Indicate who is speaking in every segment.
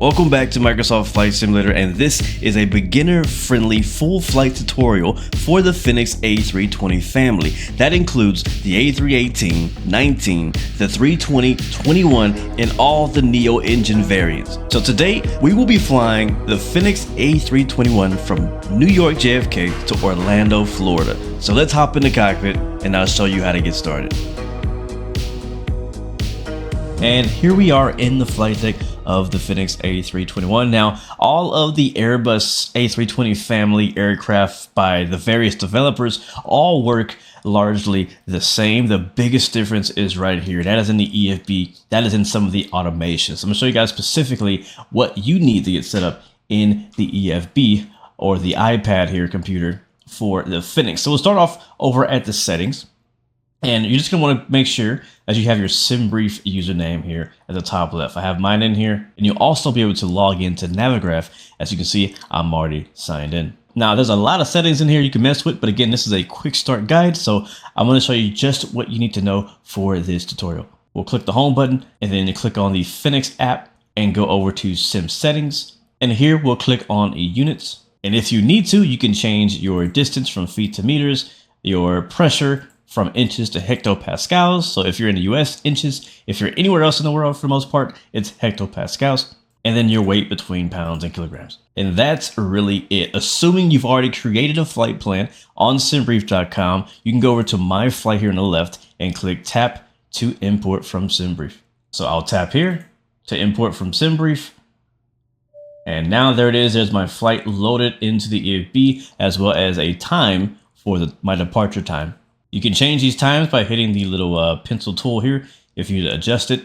Speaker 1: Welcome back to Microsoft Flight Simulator, and this is a beginner-friendly full flight tutorial for the Fenix A320 family. That includes the A318, 19, the 320, 21, and all the Neo engine variants. So today, we will be flying the Fenix A321 from New York JFK to Orlando, Florida. So let's hop in the cockpit and I'll show you how to get started. And here we are in the flight deck of the Fenix A321. Now, all of the Airbus A320 family aircraft by the various developers all work largely the same. The biggest difference is right here. That is in the EFB. That is in some of the automations. I'm gonna show you guys specifically what you need to get set up in the EFB or the iPad here computer for the Fenix. So we'll start off over at the settings. And you're just going to want to make sure that you have your SimBrief username here at the top left. I have mine in here, and you'll also be able to log into Navigraph. As you can see, I'm already signed in. Now, there's a lot of settings in here you can mess with, but again, this is a quick start guide, so I'm going to show you just what you need to know for this tutorial. We'll click the home button, and then you click on the Fenix app and go over to Sim Settings. And here we'll click on Units. And if you need to, you can change your distance from feet to meters, your pressure from inches to hectopascals. So if you're in the US, inches. If you're anywhere else in the world, for the most part, it's hectopascals. And then your weight between pounds and kilograms. And that's really it. Assuming you've already created a flight plan on simbrief.com, you can go over to My Flight here on the left and click Tap to import from SimBrief. So I'll tap here to import from SimBrief. And now there it is. There's my flight loaded into the EFB, as well as a time for my departure time. You can change these times by hitting the little pencil tool here if you adjust it.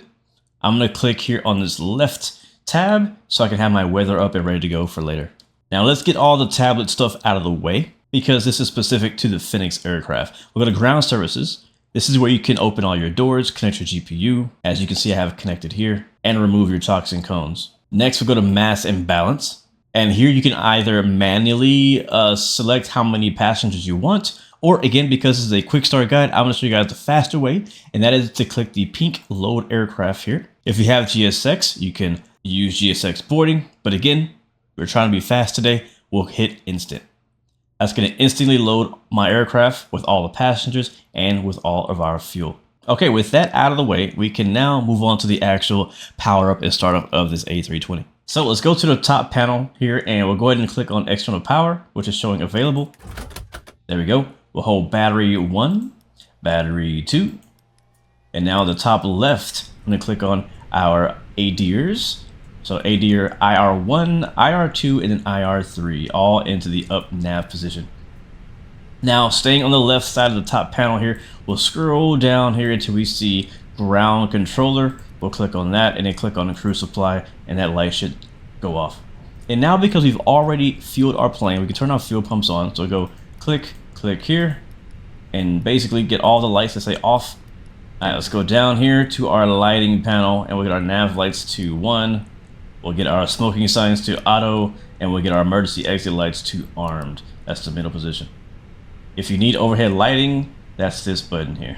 Speaker 1: I'm going to click here on this left tab so I can have my weather up and ready to go for later. Now let's get all the tablet stuff out of the way because this is specific to the Fenix aircraft. We'll go to ground services. This is where you can open all your doors, connect your GPU. As you can see, I have it connected here, and remove your toxin cones. Next, we'll go to mass and balance. And here you can either manually select how many passengers you want, or again, because this is a quick start guide, I'm going to show you guys the faster way, and that is to click the pink load aircraft here. If you have GSX, you can use GSX boarding, but again, we're trying to be fast today, we'll hit instant. That's going to instantly load my aircraft with all the passengers and with all of our fuel. Okay, with that out of the way, we can now move on to the actual power up and startup of this A320. So let's go to the top panel here, and we'll go ahead and click on external power, which is showing available. There we go. We'll hold battery 1, battery 2, and now the top left, I'm going to click on our ADIRs. So ADIR IR1, IR2, and then IR3, all into the up nav position. Now, staying on the left side of the top panel here, we'll scroll down here until we see ground controller. We'll click on that and then click on the crew supply, and that light should go off. And now, because we've already fueled our plane, we can turn our fuel pumps on. So go click here, and basically get all the lights that say off. All right, let's go down here to our lighting panel, and we'll get our nav lights to 1. We'll get our smoking signs to auto, and we'll get our emergency exit lights to armed. That's the middle position. If you need overhead lighting, that's this button here.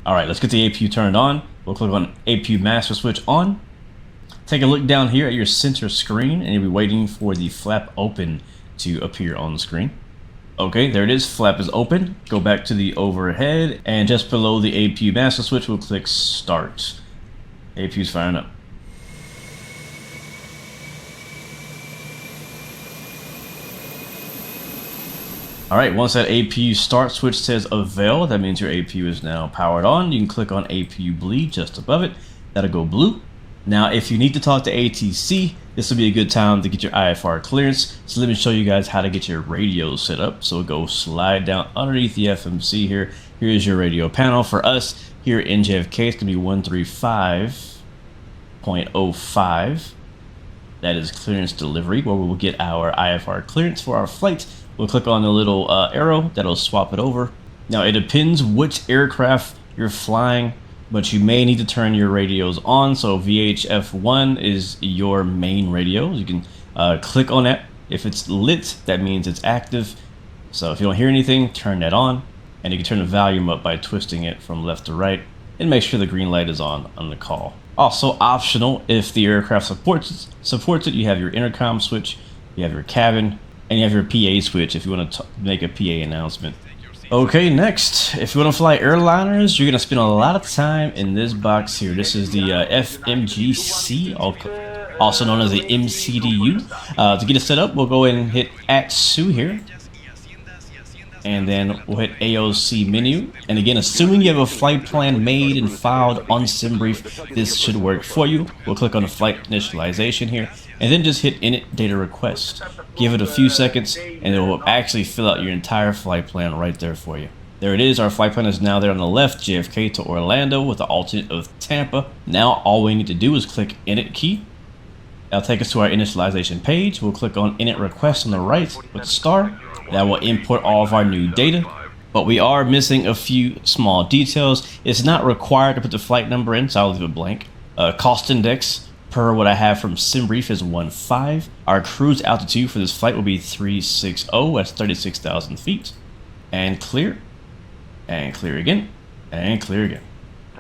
Speaker 1: All right, let's get the APU turned on. We'll click on APU master switch on. Take a look down here at your center screen, and you'll be waiting for the flap open to appear on the screen. Okay, there it is. Flap is open. Go back to the overhead, and just below the APU master switch, we'll click start. APU's firing up. All right, once that APU start switch says avail, that means your APU is now powered on. You can click on APU bleed just above it. That'll go blue. Now, if you need to talk to ATC, this will be a good time to get your IFR clearance. So let me show you guys how to get your radios set up. So go slide down underneath the FMC here. Here's your radio panel. For us here in JFK, it's gonna be 135.05. That is clearance delivery, where we will get our IFR clearance for our flight. We'll click on the little arrow that'll swap it over. Now, it depends which aircraft you're flying, but you may need to turn your radios on. So VHF1 is your main radio. You can click on that. If it's lit, that means it's active. So if you don't hear anything, turn that on. And you can turn the volume up by twisting it from left to right and make sure the green light is on the call. Also optional, if the aircraft supports it, you have your intercom switch, you have your cabin, and you have your PA switch if you want to make a PA announcement. Okay, next, if you want to fly airliners, you're going to spend a lot of time in this box here. This is the FMGC, also known as the MCDU. To get it set up, we'll go ahead and hit ATSU here. And then we'll hit AOC menu. And again, assuming you have a flight plan made and filed on SimBrief, this should work for you. We'll click on the flight initialization here, and then just hit init data request. Give it a few seconds, and it will actually fill out your entire flight plan right there for you. There it is. Our flight plan is now there on the left, JFK to Orlando with the alternate of Tampa. Now all we need to do is click init key. That'll take us to our initialization page. We'll click on init request on the right with the star. That will import all of our new data, but we are missing a few small details. It's not required to put the flight number in, so I'll leave it blank. Cost index, per what I have from SimBrief, is 15. Our cruise altitude for this flight will be 360, that's 36,000 feet. And clear again, and clear again.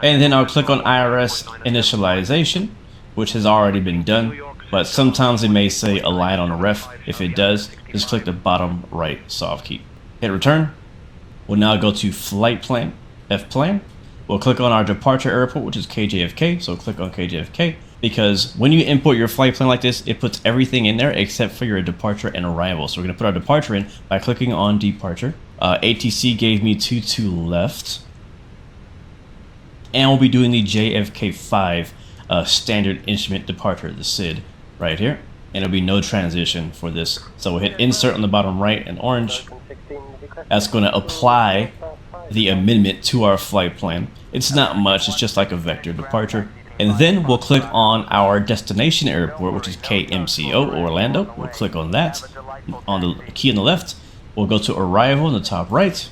Speaker 1: And then I'll click on IRS initialization, which has already been done, but sometimes it may say align on a ref. If it does, just click the bottom right soft key. Hit return. We'll now go to flight plan, F-plan. We'll click on our departure airport, which is KJFK, so click on KJFK, because when you import your flight plan like this, it puts everything in there except for your departure and arrival. So we're going to put our departure in by clicking on departure. ATC gave me 22 left. And we'll be doing the JFK5 standard instrument departure, the SID, right here. And it'll be no transition for this. So we'll hit insert on the bottom right in orange. That's going to apply the amendment to our flight plan. It's not much, it's just like a vector departure. And then we'll click on our destination airport, which is KMCO, Orlando. We'll click on that. On the key on the left, we'll go to arrival in the top right.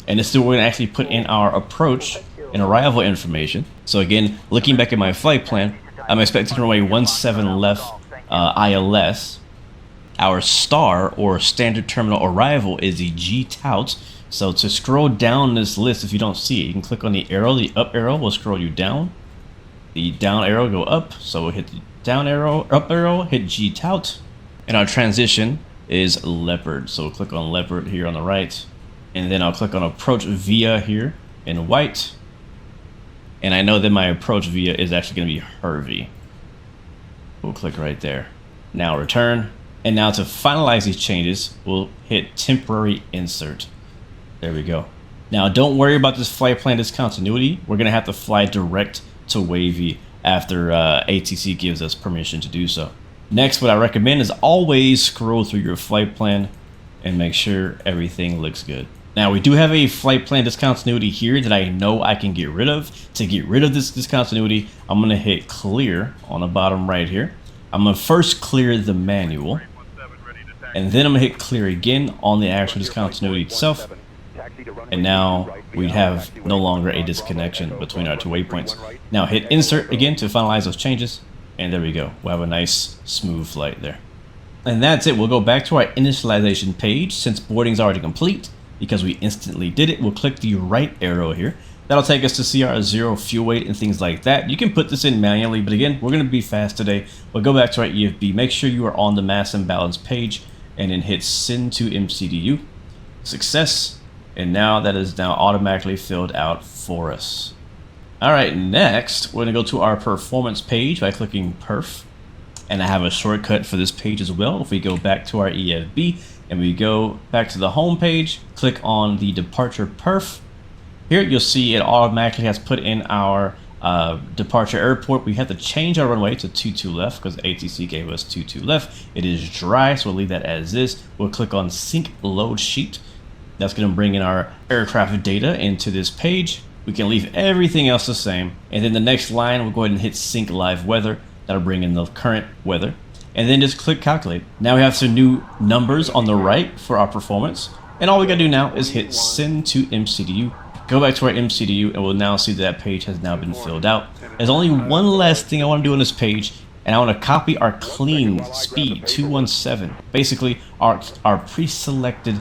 Speaker 1: And this is where we're going to actually put in our approach and arrival information. So again, looking back at my flight plan, I'm expecting to runway 17 left ILS. Our star or standard terminal arrival is the G tout. So to scroll down this list, if you don't see it, you can click on the arrow. The up arrow will scroll you down. The down arrow go up. So we'll hit the down arrow, up arrow, hit G tout. And our transition is leopard. So we'll click on leopard here on the right. And then I'll click on approach via here in white. And I know that my approach via is actually going to be Hervey. We'll click right there. Now return. And now to finalize these changes, we'll hit temporary insert. There we go. Now don't worry about this flight plan discontinuity. We're going to have to fly direct to Wavy after ATC gives us permission to do so. Next, what I recommend is always scroll through your flight plan and make sure everything looks good. Now we do have a flight plan discontinuity here that I know I can get rid of. To get rid of this discontinuity, I'm going to hit clear on the bottom right here. I'm going to first clear the manual, and then I'm going to hit clear again on the actual discontinuity itself. And now we have no longer a disconnection between our two waypoints. Now hit insert again to finalize those changes, and there we go. We'll have a nice smooth flight there. And that's it. We'll go back to our initialization page. Since boarding is already complete, because we instantly did it, we'll click the right arrow here. That'll take us to see our zero fuel weight and things like that. You can put this in manually, but again, we're going to be fast today. We'll go back to our EFB. Make sure you are on the mass imbalance page, and then hit send to MCDU. Success. And now that is now automatically filled out for us. All right, next, we're going to go to our performance page by clicking perf. And I have a shortcut for this page as well. If we go back to our EFB and we go back to the home page, click on the departure perf. Here you'll see it automatically has put in our departure airport. We have to change our runway to 22 left because ATC gave us 22 left. It is dry, so we'll leave that as is. We'll click on sync load sheet. That's going to bring in our aircraft data into this page. We can leave everything else the same. And then the next line, we'll go ahead and hit sync live weather. That'll bring in the current weather. And then just click calculate. Now we have some new numbers on the right for our performance. And all we gotta do now is hit send to MCDU. Go back to our MCDU and we'll now see that page has now been filled out. There's only one last thing I want to do on this page, and I want to copy our clean speed 217. Basically our pre-selected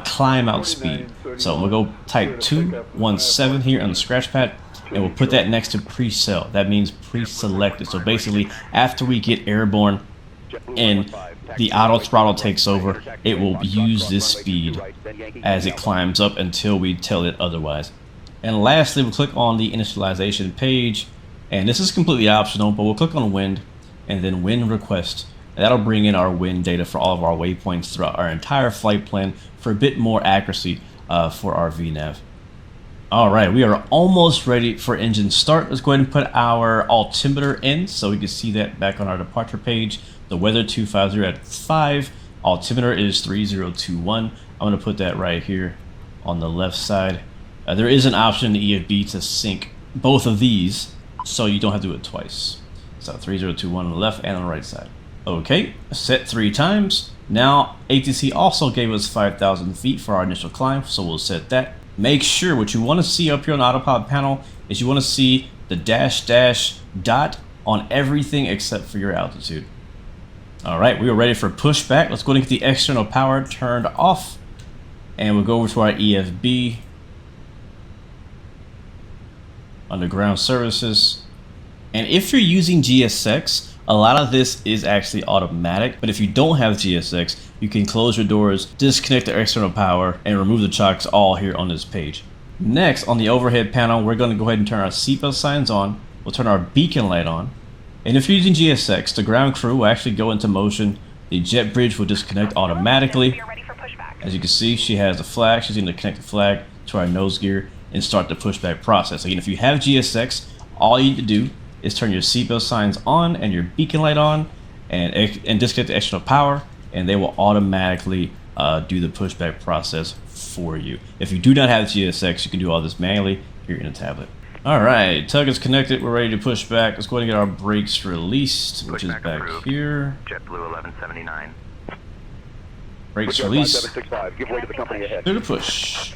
Speaker 1: climb out speed. So I'm gonna go type 217 here on the scratch pad, and we'll put that next to pre-sel. That means pre-selected. So basically, after we get airborne and the auto throttle takes over, it will use this speed as it climbs up until we tell it otherwise. And lastly, we'll click on the initialization page, and this is completely optional, but we'll click on wind and then wind request. And that'll bring in our wind data for all of our waypoints throughout our entire flight plan for a bit more accuracy for our VNAV. Alright, we are almost ready for engine start. Let's go ahead and put our altimeter in so we can see that back on our departure page. The weather 250 at 5, altimeter is 3021. I'm going to put that right here on the left side. There is an option in the EFB to sync both of these so you don't have to do it twice. So 3021 on the left and on the right side. Okay, set 3 times. Now ATC also gave us 5,000 feet for our initial climb, so we'll set that. Make sure what you want to see up here on the autopilot panel is you want to see the dash dot on everything except for your altitude. Alright, we are ready for pushback. Let's go ahead and get the external power turned off, and we'll go over to our EFB under ground services. And if you're using GSX, a lot of this is actually automatic, but if you don't have GSX, you can close your doors, disconnect the external power, and remove the chocks all here on this page. Next, on the overhead panel, we're going to go ahead and turn our seatbelt signs on. We'll turn our beacon light on. And if you're using GSX, the ground crew will actually go into motion. The jet bridge will disconnect automatically. As you can see, she has the flag. She's going to connect the flag to our nose gear and start the pushback process. Again, if you have GSX, all you need to do is turn your seatbelt signs on and your beacon light on and disconnect the external power, and they will automatically do the pushback process for you. If you do not have GSX, you can do all this manually here in a tablet. Alright, tug is connected, we're ready to push back. Let's go ahead and get our brakes released, which is back here.
Speaker 2: JetBlue 1179.
Speaker 1: Brakes released.
Speaker 3: Give way to the company ahead.
Speaker 1: Clear to push.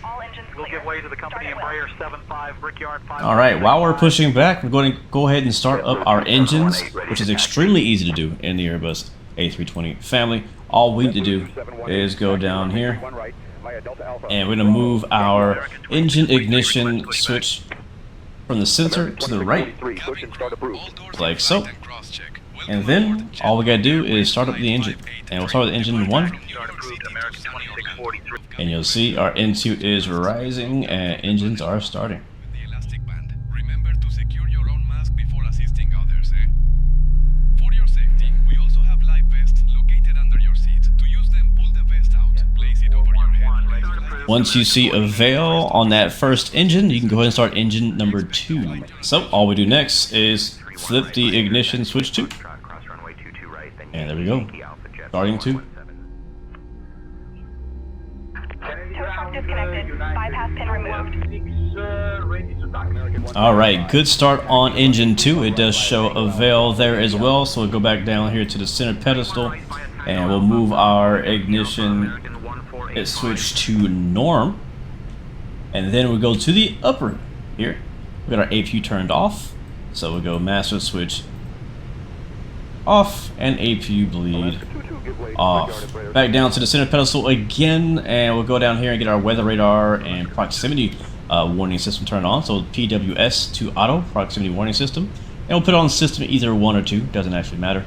Speaker 2: We'll give way to the company Embraer 75, Brickyard 5.
Speaker 1: Alright, while we're pushing back, we're going to go ahead and start up our engines, which is extremely easy to do in the Airbus A320 family. All we need to do is go down here, and we're going to move our engine ignition switch from the center to the right, like so. And then all we gotta do is start up the engine, and we'll start with engine 1, and you'll see our N2 is rising and engines are starting.
Speaker 4: Remember to secure your own mask before assisting others, For your safety, we also have life vests located under your seat. To use them, pull the vest out, place it over your head.
Speaker 1: Once you see a veil on that first engine, you can go ahead and start engine number 2. So all we do next is flip the ignition switch to, and there we go, starting 2.
Speaker 5: Disconnected. Bypass pin removed.
Speaker 1: Alright, good start on engine 2. It does show a veil there as well, so we'll go back down here to the center pedestal, and we'll move our ignition switch to norm, and then we'll go to the upper here. We got our APU turned off, so we'll go master switch off and APU bleed off. Back down to the center pedestal again, and we'll go down here and get our weather radar and proximity warning system turned on. So PWS to auto, proximity warning system, and we'll put it on system either 1 or 2, doesn't actually matter.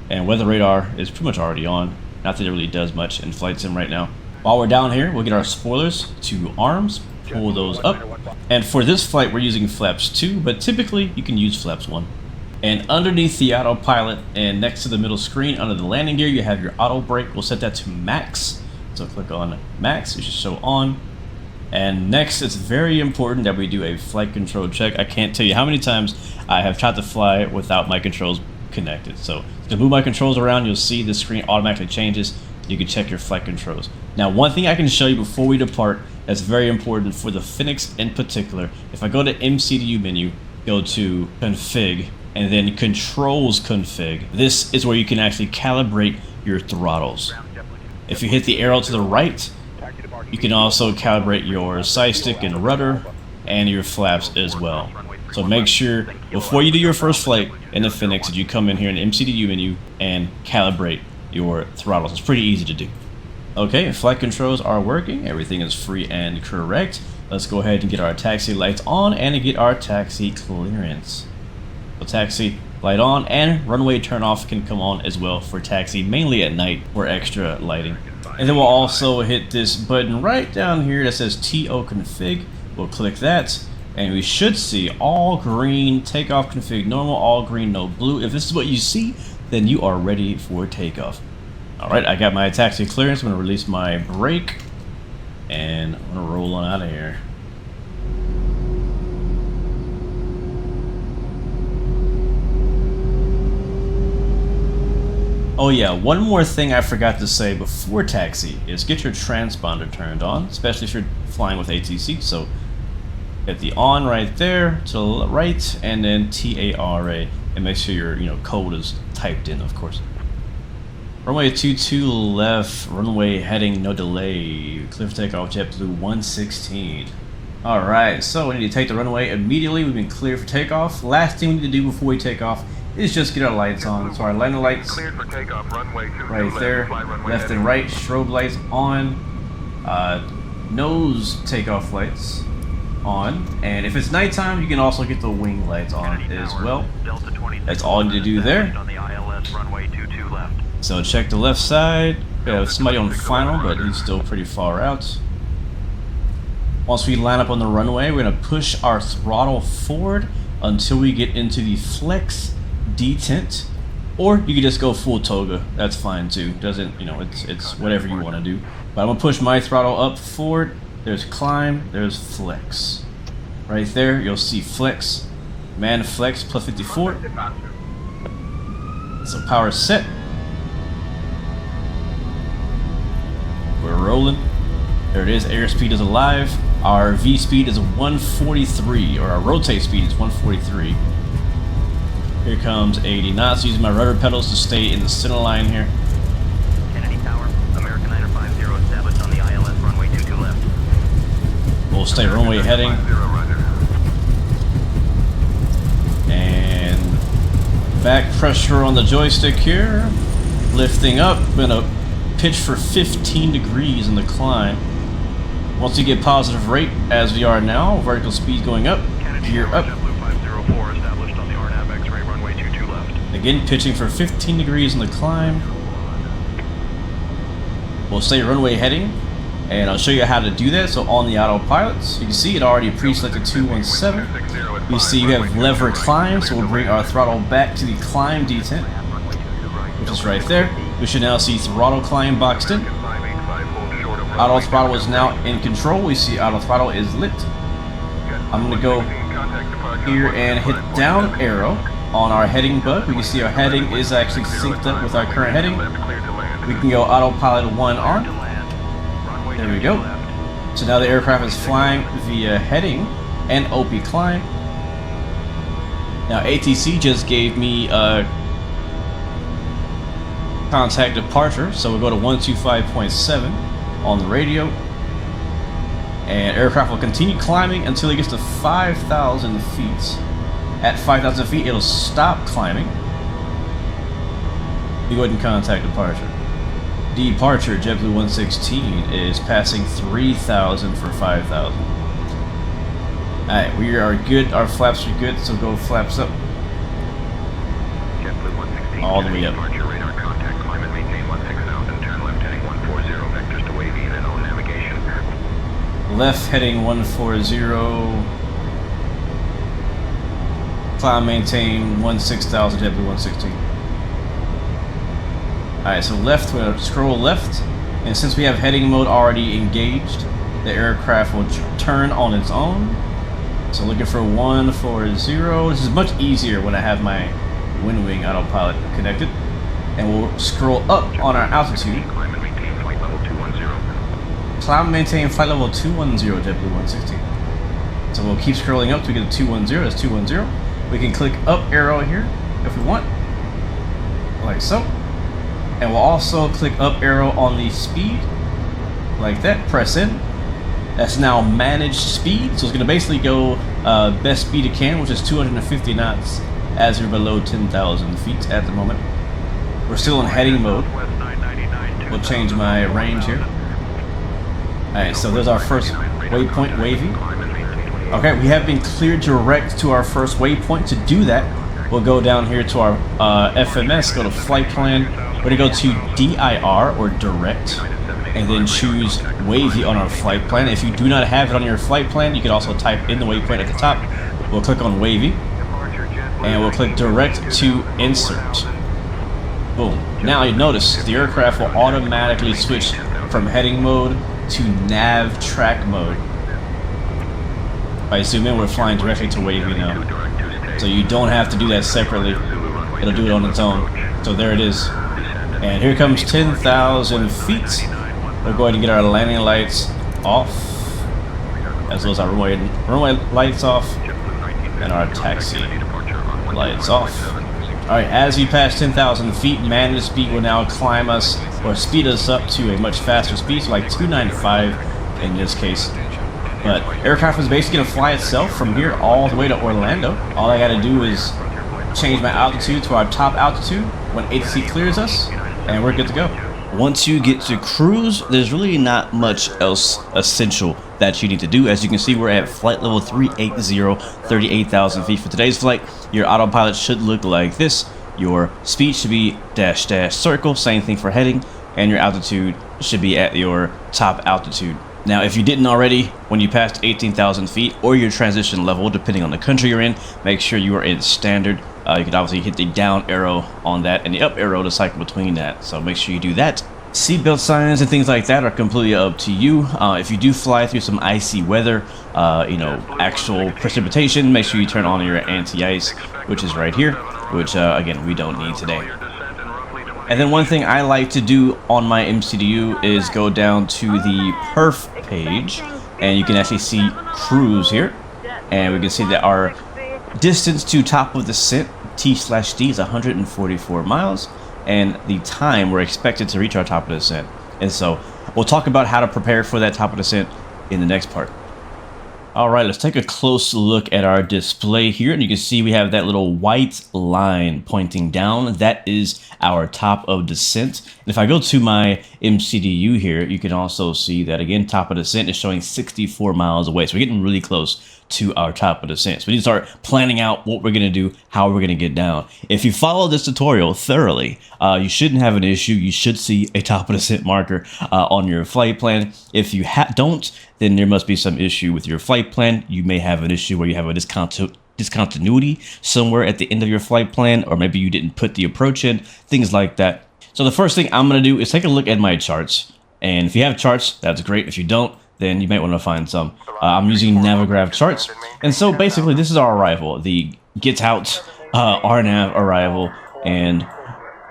Speaker 1: And weather radar is pretty much already on, not that it really does much in flight sim right now. While we're down here, we'll get our spoilers to arms, pull those up, and for this flight we're using flaps 2, but typically you can use flaps 1. And underneath the autopilot and next to the middle screen under the landing gear, you have your auto brake. We'll set that to max, so click on max, it should show on. And next, it's very important that we do a flight control check. I can't tell you how many times I have tried to fly without my controls connected. So to move my controls around, you'll see the screen automatically changes. You can check your flight controls. Now, one thing I can show you before we depart that's very important for the Fenix in particular. If I go to MCDU menu, go to config, and then controls config, this is where you can actually calibrate your throttles. If you hit the arrow to the right, you can also calibrate your side stick and rudder and your flaps as well. So make sure before you do your first flight in the Fenix that you come in here in the MCDU menu and calibrate your throttles. It's pretty easy to do. Okay, flight controls are working. Everything is free and correct. let's go ahead and get our taxi lights on and get our taxi clearance. So taxi light on and runway turn off can come on as well for taxi, mainly at night for extra lighting. And then we'll also hit this button right down here that says TO config. We'll click that and we should see all green takeoff config normal, all green no blue. If this is what you see, then you are ready for takeoff. Alright, I got my taxi clearance. I'm going to release my brake and I'm going to roll on out of here. Oh yeah, one more thing I forgot to say before taxi is get your transponder turned on, especially if you're flying with ATC. So get the on right there to the right and then TARA and make sure your code is typed in, of course. Runway 22 left, runway heading no delay, clear for takeoff, JetBlue 116. Alright, so we need to take the runway immediately. We've been cleared for takeoff. Last thing we need to do before we take off is just get our lights on. So our landing lights
Speaker 3: cleared for takeoff, runway 22
Speaker 1: right there, left and right, strobe lights on, nose takeoff lights on, and if it's nighttime you can also get the wing lights on as well. That's all you need to do there.
Speaker 2: On the ILS runway 22 left.
Speaker 1: So check the left side. We have somebody on final, but he's still pretty far out. Once we line up on the runway, we're going to push our throttle forward until we get into the flex detent, or you can just go full toga. That's fine too. Doesn't, it's whatever you want to do. But I'm going to push my throttle up forward. There's climb, there's flex. Right there, you'll see flex. Man flex plus 54. So power set. We're rolling. There it is, airspeed is alive. Our V speed is 143, or our rotate speed is 143. Here comes 80 knots, using my rudder pedals to stay in the center line here.
Speaker 2: Kennedy Tower, American 950 established on the ILS runway 22 left.
Speaker 1: We'll stay runway heading. And back pressure on the joystick here. Lifting up, gonna pitch for 15 degrees in the climb. Once you get positive rate, as we are now, vertical speed going up, gear up. Again, pitching for 15 degrees in the climb. We'll stay runway heading, and I'll show you how to do that. So on the autopilot, you can see it already pre-selected 217. You see you have lever climb, so we'll bring our throttle back to the climb detent, which is right there. We should now see throttle climb boxed in. Auto throttle is now in control. We see auto throttle is lit. I'm going to go here and hit down arrow on our heading bug. We can see our heading is actually synced up with our current heading. We can go autopilot 1 on. There we go. So now the aircraft is flying via heading and OP climb. Now ATC just gave me contact departure, so we'll go to 125.7 on the radio, and aircraft will continue climbing until it gets to 5,000 feet. At 5,000 feet, it'll stop climbing. You go ahead and contact departure. Departure, JetBlue 116 is passing 3,000 for 5,000. Alright, we are good. Our flaps are good, so go flaps up.
Speaker 3: JetBlue 116,
Speaker 1: all the way up.
Speaker 3: Departure radar contact, climb and maintain 16,000, turn left heading 140, vectors to wavy and on navigation.
Speaker 1: Left heading 140. Climb, maintain 16,000, JetBlue 116. Alright, so left, we're going to scroll left, and since we have heading mode already engaged, the aircraft will turn on its own. So looking for 140. This is much easier when I have my wind wing autopilot connected. And we'll scroll up on our altitude.
Speaker 3: Climb and maintain flight level 210.
Speaker 1: Climb and maintain flight level 210, JetBlue 116. So we'll keep scrolling up to get to 210, that's 210. We can click up arrow here if we want, like so. And we'll also click up arrow on the speed, like that, press in. That's now managed speed, so it's going to basically go best speed it can, which is 250 knots, as we're below 10,000 feet at the moment. We're still in heading mode. We'll change my range here. Alright, so there's our first waypoint wavy. Okay, we have been cleared direct to our first waypoint. To do that, we'll go down here to our FMS, go to flight plan. We're gonna go to DIR or direct, and then choose wavy on our flight plan. If you do not have it on your flight plan, you can also type in the waypoint at the top. We'll click on wavy, and we'll click direct to insert. Boom. Now you notice the aircraft will automatically switch from heading mode to nav track mode. If I zoom in, we're flying directly to wavy now. So you don't have to do that separately. It'll do it on its own. So there it is. And here comes 10,000 feet. We're going to get our landing lights off, as well as our runway lights off, and our taxi lights off. Alright, as we pass 10,000 feet, managed speed will now climb us, or speed us up to a much faster speed, so like 295 in this case. But aircraft is basically going to fly itself from here all the way to Orlando. All I got to do is change my altitude to our top altitude when ATC clears us, and we're good to go. Once you get to cruise, there's really not much else essential that you need to do. As you can see, we're at flight level 380, 38,000 feet. For today's flight, your autopilot should look like this. Your speed should be dash dash circle, same thing for heading, and your altitude should be at your top altitude. Now, if you didn't already, when you passed 18,000 feet or your transition level, depending on the country you're in, make sure you are in standard. You can obviously hit the down arrow on that and the up arrow to cycle between that. So make sure you do that. Seatbelt signs and things like that are completely up to you. If you do fly through some icy weather, actual precipitation, make sure you turn on your anti-ice, which is right here, which again, we don't need today. And then one thing I like to do on my MCDU is go down to the perf page, and you can actually see cruise here, and we can see that our distance to top of descent T/D is 144 miles, and the time we're expected to reach our top of descent. And so we'll talk about how to prepare for that top of descent in the next part. All right, let's take a close look at our display here, and you can see we have that little white line pointing down. That is our top of descent. And if I go to my MCDU here, you can also see that again, top of descent is showing 64 miles away. So we're getting really close to our top of descent. So we need to start planning out what we're going to do, how we're going to get down. If you follow this tutorial thoroughly, you shouldn't have an issue. You should see a top of descent marker on your flight plan. If you don't, then there must be some issue with your flight plan. You may have an issue where you have a discontinuity somewhere at the end of your flight plan, or maybe you didn't put the approach in, things like that. So the first thing I'm going to do is take a look at my charts. And if you have charts, that's great. If you don't, then you might want to find some. I'm using Navigraph charts. And so basically this is our arrival, the get out RNAV arrival. And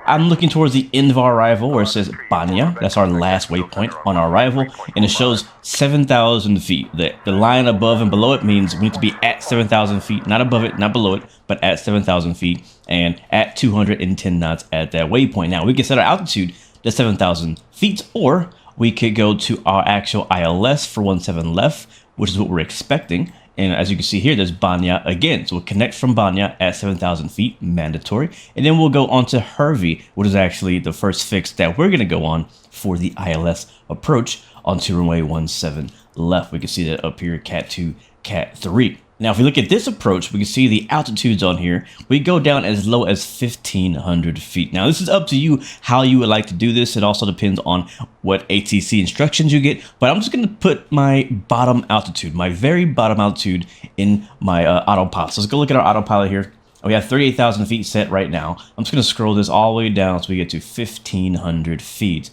Speaker 1: I'm looking towards the end of our arrival where it says Banya. That's our last waypoint on our arrival. And it shows 7,000 feet. The line above and below it means we need to be at 7,000 feet, not above it, not below it, but at 7,000 feet and at 210 knots at that waypoint. Now we can set our altitude to 7,000 feet, or we could go to our actual ILS for 17 left, which is what we're expecting. And as you can see here, there's Banya again. So we'll connect from Banya at 7,000 feet, mandatory. And then we'll go on to Hervey, which is actually the first fix that we're going to go on for the ILS approach onto runway 17 left. We can see that up here, Cat 2, Cat 3. Now, if we look at this approach, we can see the altitudes on here. We go down as low as 1,500 feet. Now, this is up to you how you would like to do this. It also depends on what ATC instructions you get. But I'm just going to put my bottom altitude, my very bottom altitude in my autopilot. So let's go look at our autopilot here. We have 38,000 feet set right now. I'm just going to scroll this all the way down so we get to 1,500 feet.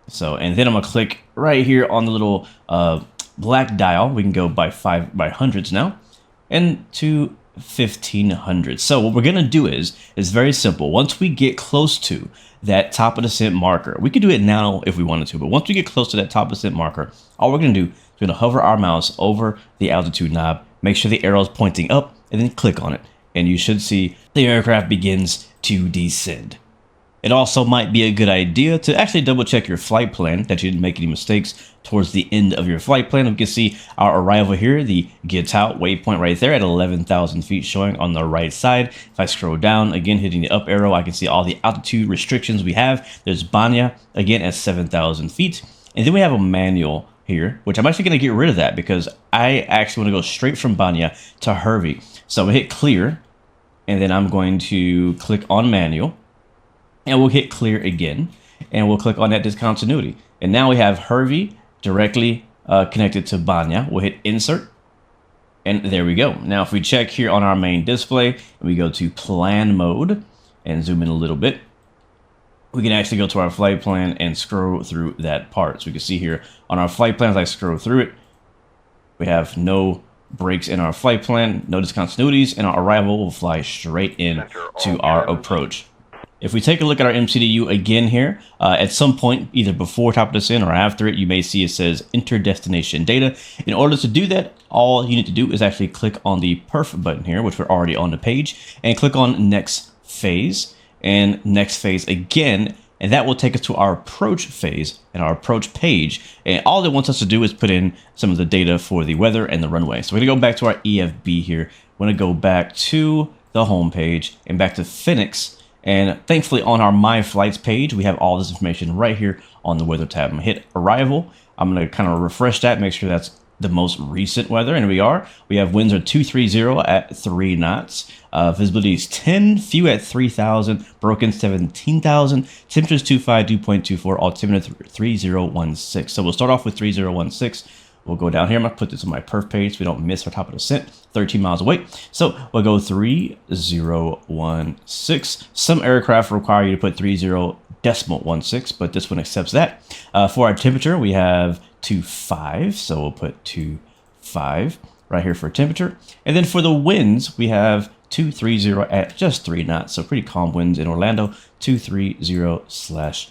Speaker 1: So, and then I'm going to click right here on the little black dial. We can go by hundreds now. And to 1,500. So what we're gonna do is very simple. Once we get close to that top of descent marker, we could do it now if we wanted to, but once we get close to that top of descent marker, all we're gonna do is we're gonna hover our mouse over the altitude knob, make sure the arrow is pointing up, and then click on it. And you should see the aircraft begins to descend. It also might be a good idea to actually double check your flight plan, that you didn't make any mistakes towards the end of your flight plan. We can see our arrival here, the get out waypoint right there at 11,000 feet showing on the right side. If I scroll down, again, hitting the up arrow, I can see all the altitude restrictions we have. There's Banya, again, at 7,000 feet. And then we have a manual here, which I'm actually going to get rid of that because I actually want to go straight from Banya to Hervey. So we hit clear, and then I'm going to click on manual, and we'll hit clear again, and we'll click on that discontinuity. And now we have Hervey directly connected to Banya. We'll hit insert, and there we go. Now if we check here on our main display, we go to plan mode and zoom in a little bit, we can actually go to our flight plan and scroll through that part. So we can see here on our flight plan, as I scroll through it, we have no breaks in our flight plan, no discontinuities, and our arrival will fly straight in to our approach. If we take a look at our MCDU again here, at some point, either before top of descent or after it, you may see it says enter destination data. In order to do that, all you need to do is actually click on the perf button here, which we're already on the page, and click on next phase and next phase again, and that will take us to our approach phase and our approach page. And all it wants us to do is put in some of the data for the weather and the runway. So we're gonna go back to our EFB here. We're gonna go back to the home page and back to Fenix. And thankfully on our My Flights page, we have all this information right here on the weather tab. I'm gonna hit arrival. I'm gonna kind of refresh that, make sure that's the most recent weather, and we have winds are 230 at 3 knots, visibility is 10, few at 3,000, broken 17,000, temperatures 2.24, altimeter 3016. So we'll start off with 3016. We'll go down here. I'm gonna put this on my perf page so we don't miss our top of descent. 13 miles away. So we'll go 3016. Some aircraft require you to put 30.16, but this one accepts that. For our temperature, we have 25, so we'll put 25 right here for temperature. And then for the winds, we have 230 at just 3 knots, so pretty calm winds in Orlando, 230/3.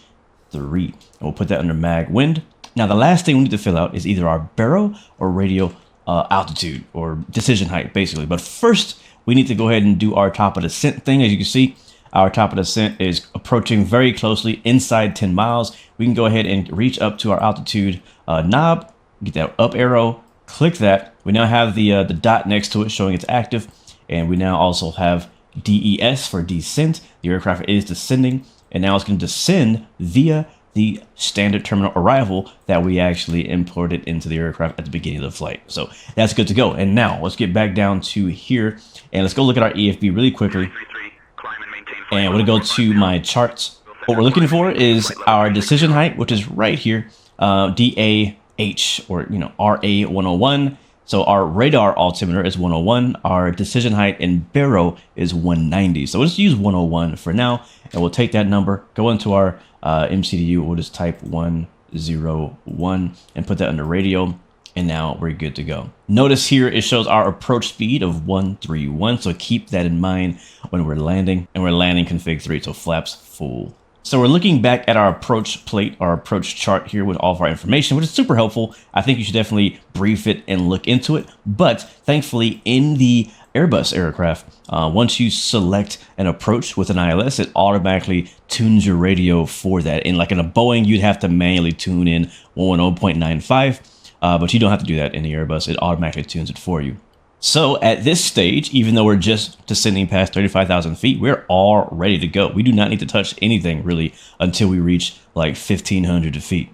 Speaker 1: And we'll put that under mag wind. Now the last thing we need to fill out is either our baro or radio altitude or decision height, basically. But first, we need to go ahead and do our top of descent thing. As you can see, our top of descent is approaching very closely inside 10 miles. We can go ahead and reach up to our altitude knob, get that up arrow, click that. We now have the dot next to it showing it's active. And we now also have DES for descent. The aircraft is descending, and now it's going to descend via the standard terminal arrival that we actually imported into the aircraft at the beginning of the flight. So that's good to go. And now let's get back down to here, and let's go look at our EFB really quickly. And we're going to go to my charts. What we're looking for is our decision height, which is right here, DAH, or RA 101. So our radar altimeter is 101. Our decision height in baro is 190. So we'll just use 101 for now, and we'll take that number, go into our MCDU. We'll just type 101 and put that under radio. And now we're good to go. Notice here it shows our approach speed of 131. So keep that in mind when we're landing, and we're landing config 3, so flaps full. So we're looking back at our approach plate, our approach chart here with all of our information, which is super helpful. I think you should definitely brief it and look into it. But thankfully in the Airbus aircraft, once you select an approach with an ILS, it automatically tunes your radio for that. And like in a Boeing, you'd have to manually tune in 110.95. But you don't have to do that in the Airbus. It automatically tunes it for you. So at this stage, even though we're just descending past 35,000 feet, we're all ready to go. We do not need to touch anything really until we reach like 1,500 feet.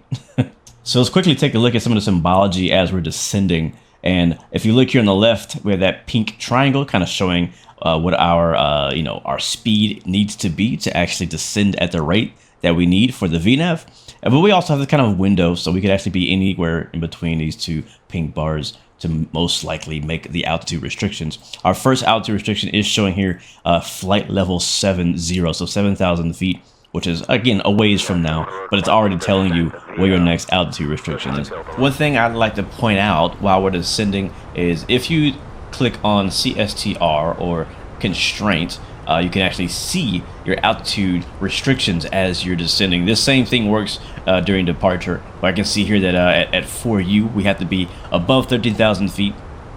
Speaker 1: So let's quickly take a look at some of the symbology as we're descending. And if you look here on the left, we have that pink triangle kind of showing what our speed needs to be to actually descend at the rate that we need for the VNAV. But we also have this kind of window, so we could actually be anywhere in between these two pink bars to most likely make the altitude restrictions. Our first altitude restriction is showing here flight level 70, so 7,000 feet, which is again a ways from now, but it's already telling you where your next altitude restriction is. One thing I'd like to point out while we're descending is if you click on CSTR or constraint, you can actually see your altitude restrictions as you're descending. This same thing works during departure. But I can see here that at 4U, we have to be above 13,000 feet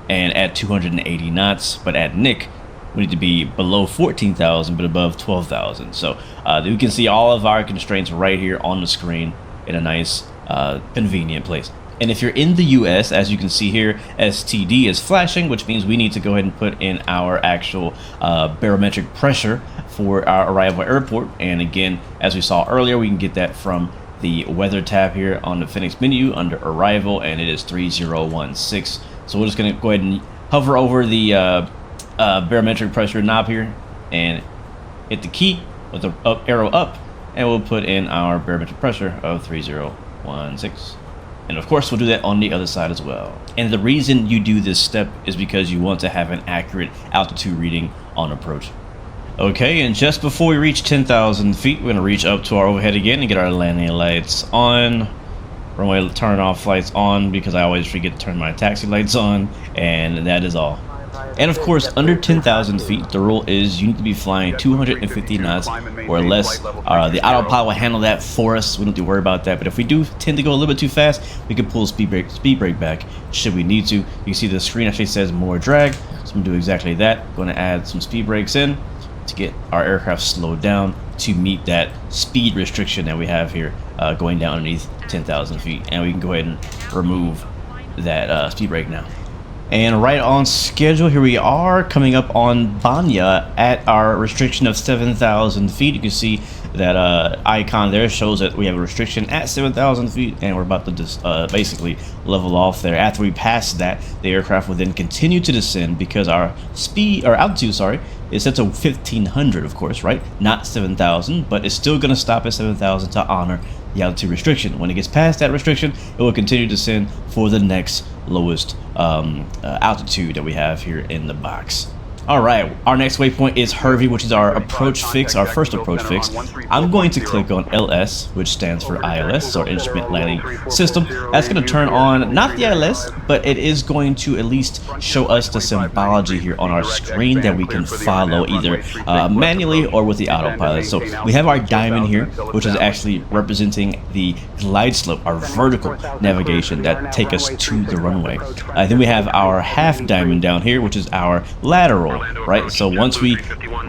Speaker 1: and at 280 knots. But at NIC, we need to be below 14,000 but above 12,000. So you can see all of our constraints right here on the screen in a nice, convenient place. And if you're in the US, as you can see here, STD is flashing, which means we need to go ahead and put in our actual barometric pressure for our arrival airport. And again, as we saw earlier, we can get that from the weather tab here on the Fenix menu under arrival, and it is 3016. So we're just going to go ahead and hover over the barometric pressure knob here and hit the key with the arrow up, and we'll put in our barometric pressure of 3016. And of course we'll do that on the other side as well. And the reason you do this step is because you want to have an accurate altitude reading on approach. Okay, and just before we reach 10,000 feet, we're going to reach up to our overhead again and get our landing lights on. Runway turn off lights on, because I always forget to turn my taxi lights on, and that is all. And of course, under 10,000 feet, the rule is you need to be flying 250 knots or less. The autopilot will handle that for us. We don't have to worry about that. But if we do tend to go a little bit too fast, we can pull speed brake back should we need to. You can see the screen actually says more drag, so I'm going to do exactly that. Going to add some speed brakes in to get our aircraft slowed down to meet that speed restriction that we have here going down underneath 10,000 feet. And we can go ahead and remove that speed brake now. And right on schedule, here we are coming up on Banya at our restriction of 7,000 feet. You can see that icon there shows that we have a restriction at 7,000 feet, and we're about to just basically level off there. After we pass that, the aircraft will then continue to descend, because our altitude, sorry, is set to 1,500, of course, right? Not 7,000, but it's still going to stop at 7,000 to honor the altitude restriction. When it gets past that restriction, it will continue to descend for the next lowest altitude that we have here in the box. All right, our next waypoint is Hervey, which is our approach fix, our first approach fix. I'm going to click on LS, which stands for ILS, or Instrument Landing System. That's going to turn on, not the ILS, but it is going to at least show us the symbology here on our screen that we can follow either manually or with the autopilot. So we have our diamond here, which is actually representing the glide slope, our vertical navigation that take us to the runway. Then we have our half diamond down here, which is our lateral. Right, so once we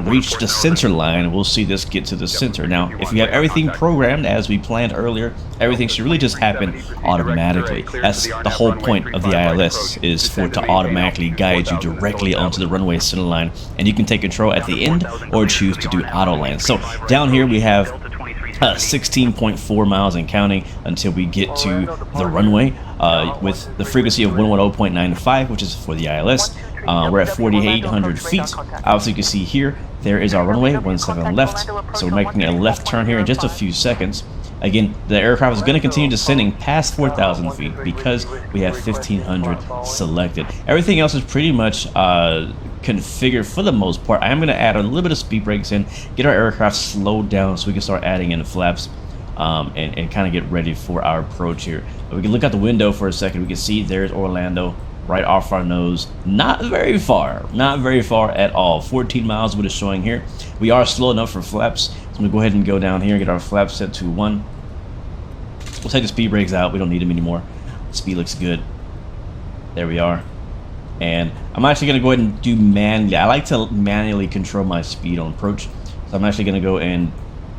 Speaker 1: reach the center line, we'll see this get to the center. Now, if you have everything programmed as we planned earlier, everything should really just happen automatically. That's the whole point of the ILS, is for it to automatically guide you directly onto the runway center line, and you can take control at the end or choose to do auto land. So down here we have 16.4 miles and counting until we get to the runway with the frequency of 110.95, which is for the ILS. We're at 4,800 feet. Obviously, you can see here, there is our runway, 17 left. So we're making a left turn here in just a few seconds. Again, the aircraft is going to continue descending past 4,000 feet because we have 1,500 selected. Everything else is pretty much configured for the most part. I am going to add a little bit of speed brakes in, get our aircraft slowed down so we can start adding in the flaps and kind of get ready for our approach here. We can look out the window for a second. We can see there's Orlando right off our nose. Not very far at all. 14 miles what it's showing here. We are slow enough for flaps, so I'm gonna go ahead and go down here and get our flaps set to 1. We'll take the speed brakes out. We don't need them anymore. Speed looks good. There we are. And I'm actually gonna go ahead and do manually. I like to manually control my speed on approach, so I'm actually gonna go and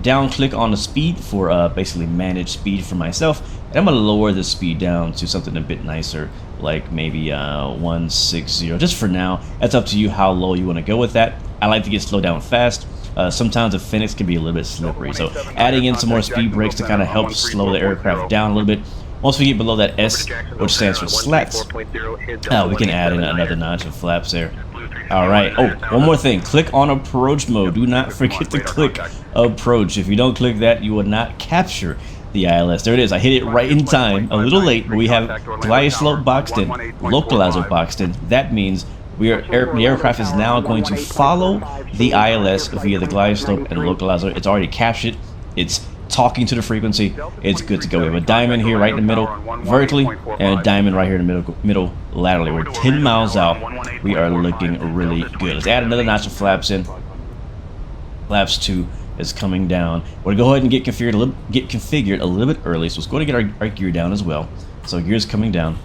Speaker 1: down click on the speed for basically manage speed for myself, and I'm gonna lower the speed down to something a bit nicer, like maybe 160 just for now. That's up to you how low you want to go with that. I like to get slowed down fast. Sometimes the Fenix can be a little bit slippery, so adding in some more speed brakes to kind of help slow the aircraft down a little bit. Once we get below that S, which stands for slats, we can add in another notch of flaps there. Alright, oh, one more thing. Click on approach mode. Do not forget to click approach. If you don't click that, you will not capture the ILS. There it is. I hit it right in time. A little late, but we have glide slope boxed in, localizer boxed in. That means the aircraft is now going to follow the ILS via the glide slope and localizer. It's already captured. It's talking to the frequency. It's good to go. We have a diamond here right in the middle vertically, and a diamond right here in the middle laterally. We're 10 miles out. We are looking really good. Let's add another notch of flaps in. Flaps 2 is coming down. We're gonna go ahead and get configured a little bit early, so let's go ahead and get our gear down as well. So gear's coming down.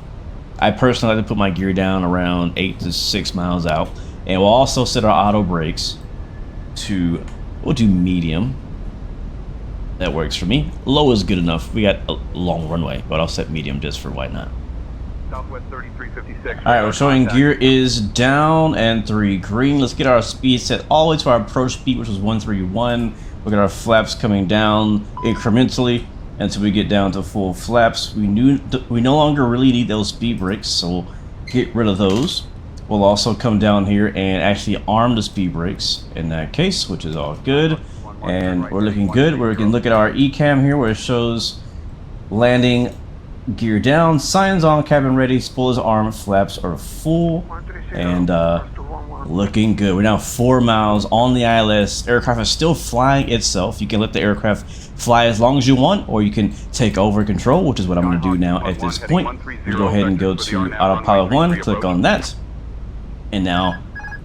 Speaker 1: I personally like to put my gear down around 8 to 6 miles out, and we'll also set our auto brakes to, we'll do medium. That works for me. Low is good enough. We got a long runway, but I'll set medium just for why not.
Speaker 3: Southwest 3356.
Speaker 1: All right, we're showing gear is down and 3 green. Let's get our speed set all the way to our approach speed, which was 131. We'll get our flaps coming down incrementally. until we get down to full flaps. We no longer really need those speed brakes, so we'll get rid of those. We'll also come down here and actually arm the speed brakes in that case, which is all good. And we're looking good. We can look at our ECAM here where it shows landing gear down, signs on, cabin ready, spoilers armed, flaps are full, and looking good. We're now 4 miles on the ILS. Aircraft is still flying itself. You can let the aircraft fly as long as you want, or you can take over control, which is what I'm going to do now at this point. We'll go ahead and go to Autopilot 1, click on that, and now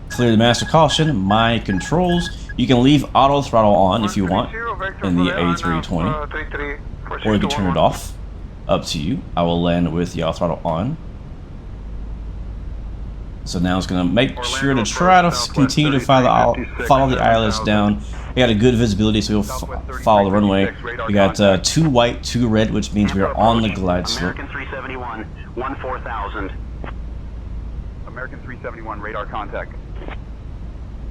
Speaker 1: clear the master caution, my controls. You can leave auto throttle on if you want in the A320, or you can turn it off. Up to you. I will land with the auto throttle on. So now it's going to make sure to try to continue to follow the ILS down. We got a good visibility, so we'll follow the runway. We got 2 white, 2 red, which means we are on the glide slope.
Speaker 2: American 371, 14,000.
Speaker 3: American 371, radar contact.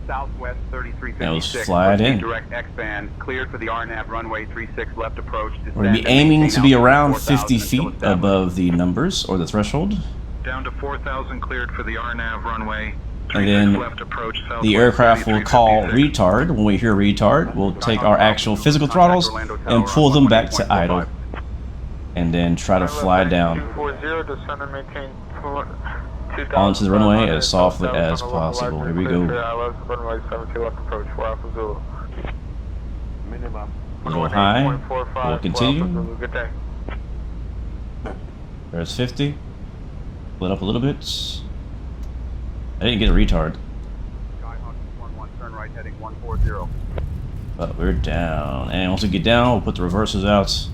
Speaker 3: Southwest 3356.
Speaker 1: Now let's fly it in.
Speaker 3: Direct X-band, cleared for the RNAV runway 36 left approach.
Speaker 1: We're going to be aiming to be around 50 feet above the numbers, or the threshold.
Speaker 3: Down to 4,000, cleared for the RNAV runway.
Speaker 1: And then the aircraft will call retard. When we hear retard, we'll take our actual physical throttles and pull them back to idle. And then try to fly down onto the runway as softly as possible. Here we go. A little high. We'll continue. There's 50. Split up a little bit. I didn't get a retard. But we're down. And once we get down, we'll put the reversers out.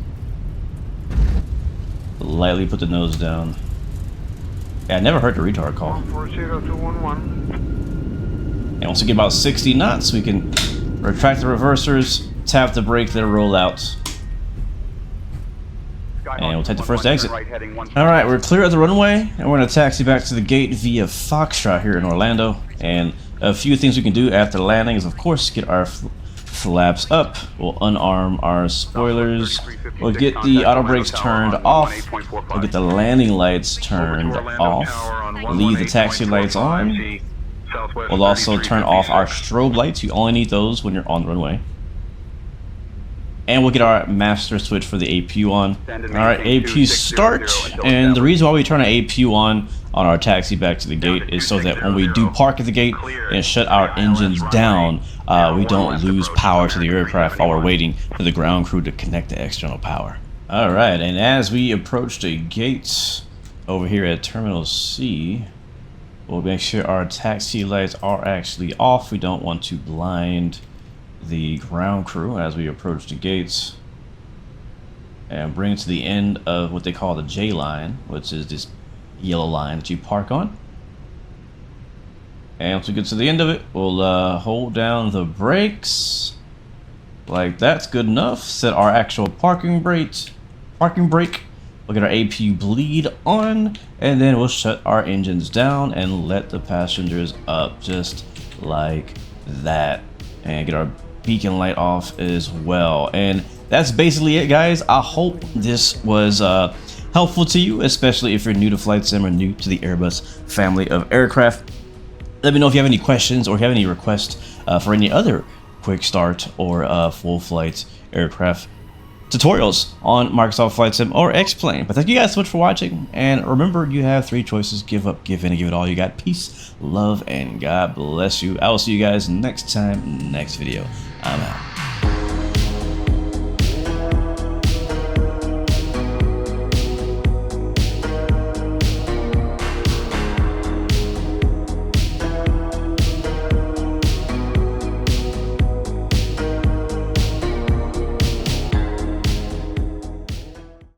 Speaker 1: Lightly put the nose down. Yeah, I never heard the retard call. And once we get about 60 knots, we can retract the reversers, tap the brake, then roll out. And we'll take the first exit. Alright, we're clear of the runway, and we're going to taxi back to the gate via Foxtrot here in Orlando. And a few things we can do after landing is, of course, get our flaps up. We'll unarm our spoilers. We'll get the auto brakes turned off. We'll get the landing lights turned off. Leave the taxi lights on. We'll also turn off our strobe lights. You only need those when you're on the runway. And we'll get our master switch for the APU on. Alright, APU start. And the reason why we turn an APU on our taxi back to the gate is so that when we do park at the gate and shut our engines down, we don't lose power to the aircraft while we're waiting for the ground crew to connect the external power. Alright, and as we approach the gates over here at Terminal C, we'll make sure our taxi lights are actually off. We don't want to blind the ground crew as we approach the gates, and bring it to the end of what they call the J line, which is this yellow line that you park on. And once we get to the end of it, we'll hold down the brakes like that's good enough. Set our actual parking brake. We'll get our APU bleed on, and then we'll shut our engines down and let the passengers up just like that, and get our beacon light off as well. And that's basically it, guys. I hope this was helpful to you, especially if you're new to flight sim or new to the Airbus family of aircraft. Let me know if you have any questions or if you have any requests for any other quick start or full flight aircraft tutorials on Microsoft Flight Sim or X-Plane. But thank you guys so much for watching, and remember, you have 3 choices: give up, give in, and give it all you got. Peace, love, and God bless you. I will see you guys next time, next video. I'm out.